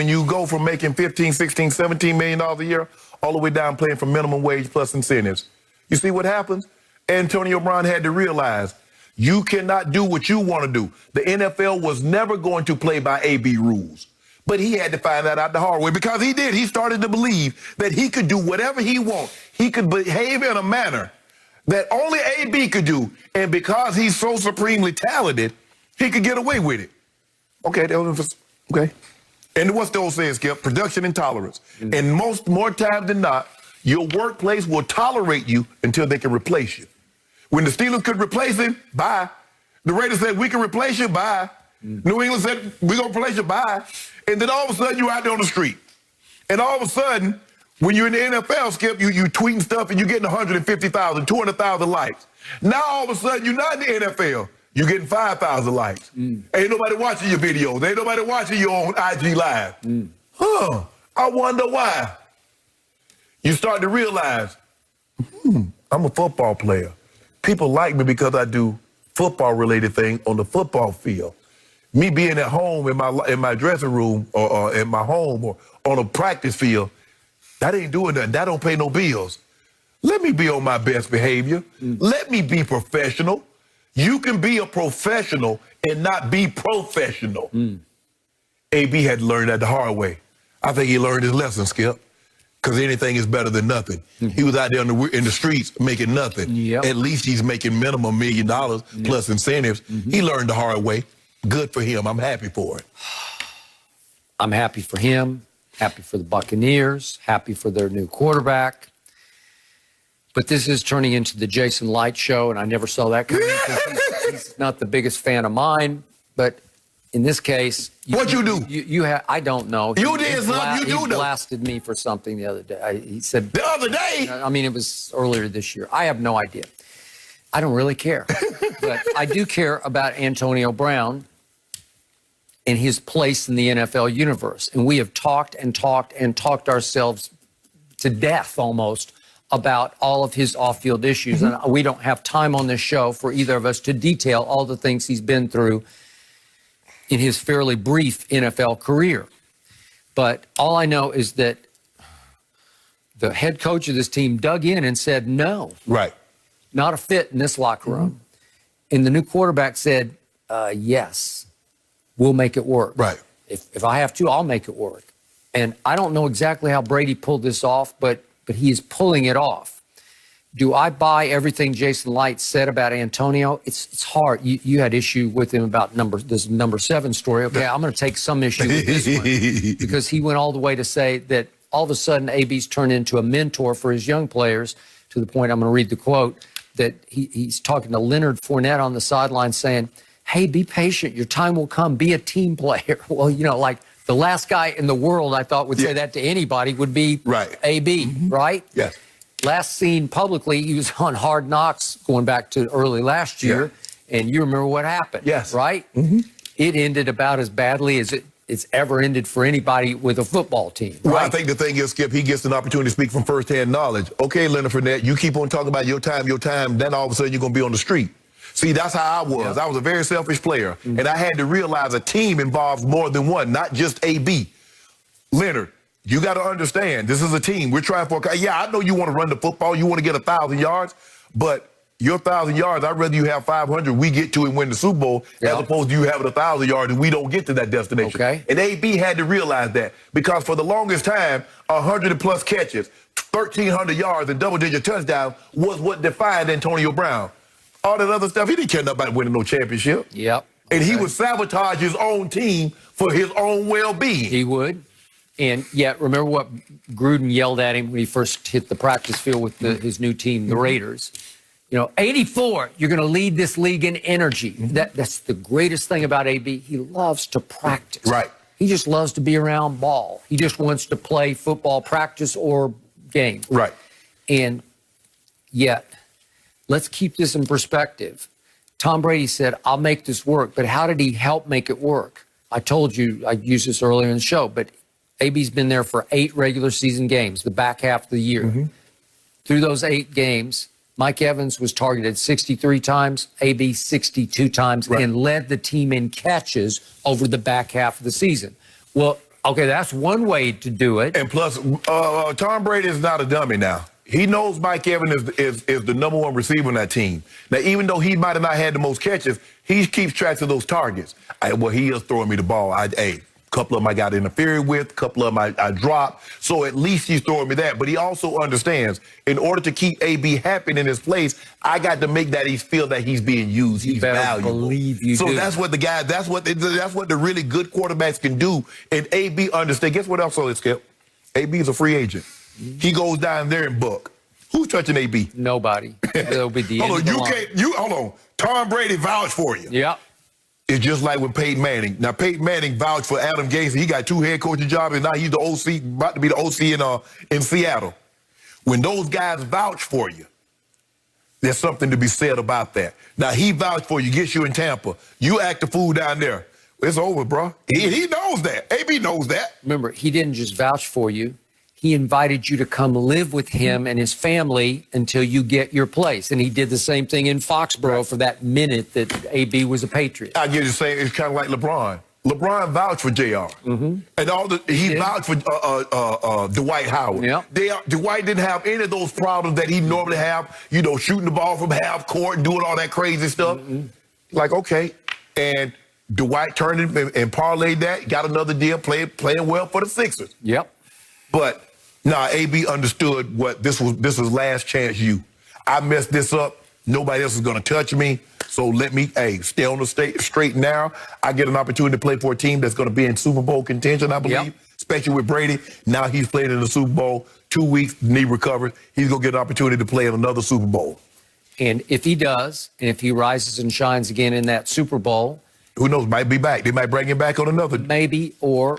When you go from making 15, 16, 17 million dollars a year, all the way down playing for minimum wage plus incentives, you see what happens? Antonio Brown had to realize you cannot do what you want to do. The NFL was never going to play by AB rules. But he had to find that out the hard way because he did. He started to believe that he could do whatever he wants. He could behave in a manner that only AB could do. And because he's so supremely talented, he could get away with it. Okay, okay. And what's the old saying, Skip? Production and tolerance. And more times than not, your workplace will tolerate you until they can replace you. When the Steelers could replace him, bye. The Raiders said, we can replace you, bye. New England said, we're going to replace you, bye. And then all of a sudden, you're out there on the street. And all of a sudden, when you're in the NFL, Skip, you tweeting stuff and you're getting 150,000, 200,000 likes. Now, all of a sudden, you're not in the NFL. You're getting 5,000 likes. Ain't nobody watching your videos. Ain't nobody watching you on IG Live. I wonder why. You start to realize, I'm a football player. People like me because I do football-related things on the football field. Me being at home in my dressing room or in my home or on a practice field, that ain't doing nothing. That don't pay no bills. Let me be on my best behavior. Let me be professional. You can be a professional and not be professional. AB had to learn that the hard way. I think he learned his lesson, Skip, because anything is better than nothing. He was out there in the streets making nothing. At least he's making minimum $1 million plus incentives. He learned the hard way. Good for him. I'm happy for it. I'm happy for him, happy for the Buccaneers, happy for their new quarterback. But this is turning into the Jason Light show, and I never saw that coming. He's not the biggest fan of mine, but in this case... What'd you do? I don't know. You did something, you do know. He blasted me for something the other day. He said... The other day? I mean, it was earlier this year. I have no idea. I don't really care. But I do care about Antonio Brown and his place in the NFL universe. And we have talked and talked and talked ourselves to death almost about all of his off-field issues. And we don't have time on this show for either of us to detail all the things he's been through in his fairly brief NFL career. But all I know is that the head coach of this team dug in and said, no. Right. Not a fit in this locker room. And the new quarterback said, yes, we'll make it work. Right. If I have to, I'll make it work. And I don't know exactly how Brady pulled this off, but he is pulling it off. Do I buy everything Jason Light said about Antonio? It's hard. You had issue with him about this number 7 story. Okay, I'm going to take some issue with this one because he went all the way to say that all of a sudden AB's turned into a mentor for his young players to the point, I'm going to read the quote, that he's talking to Leonard Fournette on the sideline saying, hey, be patient. Your time will come. Be a team player. Well, you know, like the last guy in the world I thought would say that to anybody would be AB, right? Yes. Last seen publicly, he was on Hard Knocks going back to early last year, and you remember what happened, right? It ended about as badly as it's ever ended for anybody with a football team, right? Well, I think the thing is, Skip, he gets an opportunity to speak from firsthand knowledge. Okay, Leonard Fournette, you keep on talking about your time, then all of a sudden you're going to be on the street. See, that's how I was. I was a very selfish player, and I had to realize a team involves more than one, not just AB. Leonard, you got to understand, this is a team. We're trying for, I know you want to run the football, you want to get 1,000 yards, but your 1,000 yards, I'd rather you have 500, we get to and win the Super Bowl, as opposed to you having 1,000 yards and we don't get to that destination. And AB had to realize that because for the longest time, 100+ catches, 1,300 yards and double-digit touchdowns was what defined Antonio Brown. All that other stuff, he didn't care about winning no championship. And he would sabotage his own team for his own well-being. He would. And yet, remember what Gruden yelled at him when he first hit the practice field with his new team, the Raiders. You know, 84, you're going to lead this league in energy. That's the greatest thing about AB. He loves to practice. He just loves to be around ball. He just wants to play football, practice, or game. And yet, let's keep this in perspective. Tom Brady said, I'll make this work. But how did he help make it work? I told you, I used this earlier in the show, but AB's been there for 8 regular season games, the back half of the year. Through those 8 games, Mike Evans was targeted 63 times, AB 62 times, and led the team in catches over the back half of the season. Well, Okay, that's one way to do it. And plus, Tom Brady is not a dummy now. He knows Mike Evans is the number one receiver on that team. Now, even though he might have not had the most catches, he keeps track of those targets. He is throwing me the ball. A couple of them I got interfered with, a couple of them I dropped. So at least he's throwing me that. But he also understands, in order to keep AB happy in his place, I got to make that he feel that he's being used. He's valuable. Believe you so do. that's what that's what the really good quarterbacks can do. And AB understands. Guess what else? So Skip, AB is a free agent. He goes down there and buck. Who's touching AB? Nobody. That'll be the end hold of the on, line. hold on. Tom Brady vouched for you. Yeah. It's just like with Peyton Manning. Now, Peyton Manning vouched for Adam Gase. He got 2 head coaching jobs, and now he's the OC, about to be the OC in Seattle. When those guys vouch for you, there's something to be said about that. Now, he vouched for you, gets you in Tampa. You act the fool down there. It's over, bro. He knows that. AB knows that. Remember, he didn't just vouch for you. He invited you to come live with him and his family until you get your place. And he did the same thing in Foxborough for that minute that AB was a Patriot. I get you saying it's kind of like LeBron. LeBron vouched for JR. And he vouched for Dwight Howard. Yep. Dwight didn't have any of those problems that he normally have, shooting the ball from half court and doing all that crazy stuff. Like, okay. And Dwight turned it and parlayed that, got another deal, playing well for the Sixers. Yep. But AB understood what this was last chance you. I messed this up. Nobody else is going to touch me. So let me, stay on the straight now. I get an opportunity to play for a team that's going to be in Super Bowl contention, I believe, especially with Brady. Now he's played in the Super Bowl, 2 weeks, knee recovered. He's going to get an opportunity to play in another Super Bowl. And if he does, and if he rises and shines again in that Super Bowl, who knows, might be back. They might bring him back on another. Maybe, or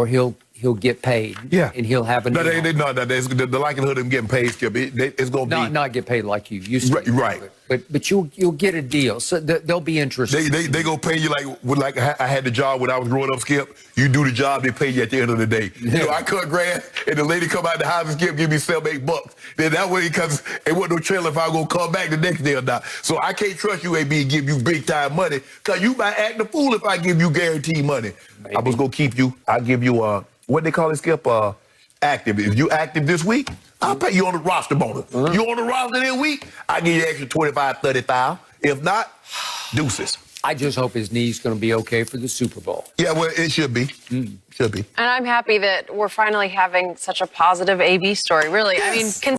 he'll get paid. Yeah. And he'll have a No, the likelihood of him getting paid, Skip, it's going to be. Not get paid like you used to. Right. But you'll get a deal. So they'll be interested. They gonna pay you like I had the job when I was growing up, Skip. You do the job, they pay you at the end of the day. I cut grass, and the lady come out the house and Skip give me $7-8. Then that way, because it wasn't no trailer if I was gonna come back the next day or not. So I can't trust you, AB, and give you big time money, because you might act the fool if I give you guaranteed money. Maybe. I was gonna keep you. I'll give you what they call it, Skip, active. If you active this week, I'll pay you on the roster bonus. You on the roster this week, I give you extra 25, 30,000. If not, deuces. I just hope his knee's going to be okay for the Super Bowl. Yeah, well, it should be. Should be. And I'm happy that we're finally having such a positive AB story, really. Yes. I mean,